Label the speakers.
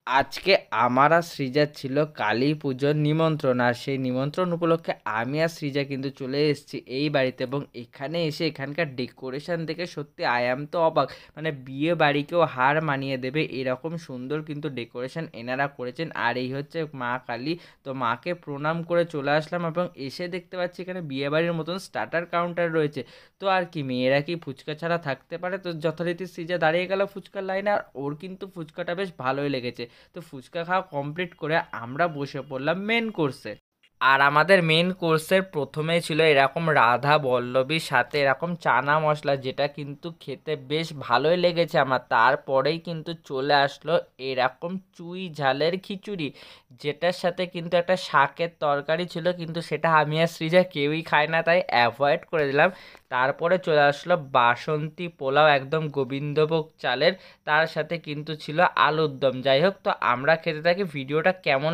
Speaker 1: আজকে আমার আর সৃজার ছিল কালী পুজোর নিমন্ত্রণ, আর সেই নিমন্ত্রণ উপলক্ষে আমি আর সৃজা কিন্তু চলে এসেছি এই বাড়িতে। এবং এখানে এসে এখানকার ডেকোরেশন দেখে সত্যি আই অ্যাম তো অবাক। মানে বিয়ে বাড়িকেও হার মানিয়ে দেবে এরকম সুন্দর কিন্তু ডেকোরেশন এনারা করেছেন। আর এই হচ্ছে মা কালী। তো মাকে প্রণাম করে চলে আসলাম এবং এসে দেখতে পাচ্ছি এখানে বিয়ে বাড়ির মতন স্টার্টার কাউন্টার রয়েছে। তো আর কি, মেয়েরা কি ফুচকা ছাড়া থাকতে পারে? তো যথারীতি সৃজা দাঁড়িয়ে গেল ফুচকার লাইনে, আর ওর কিন্তু ফুচকাটা বেশ ভালোই লেগেছে। তো ফুচকা খাওয়া কমপ্লিট করে আমরা বসে পড়লাম মেন কোর্সে। আর আমাদের মেন কোর্সের প্রথমেই ছিল এরকম রাধা বল্লভীর সাথে এরকম চানা মশলা, যেটা কিন্তু খেতে বেশ ভালোই লেগেছে আমার। তারপরেই কিন্তু চলে আসলো এরকম চুই ঝালের খিচুড়ি, যেটার সাথে কিন্তু একটা শাকের তরকারি ছিল, কিন্তু সেটা আমি আর সৃজা কেউই খায় না, তাই অ্যাভয়েড করে দিলাম। তারপরে চলে আসলো বাসন্তী পোলাও, একদম গোবিন্দভোগ চালের, তার সাথে কিন্তু ছিল আলুর দম। যাই হোক, তো আমরা খেতে থাকি। ভিডিওটা কেমন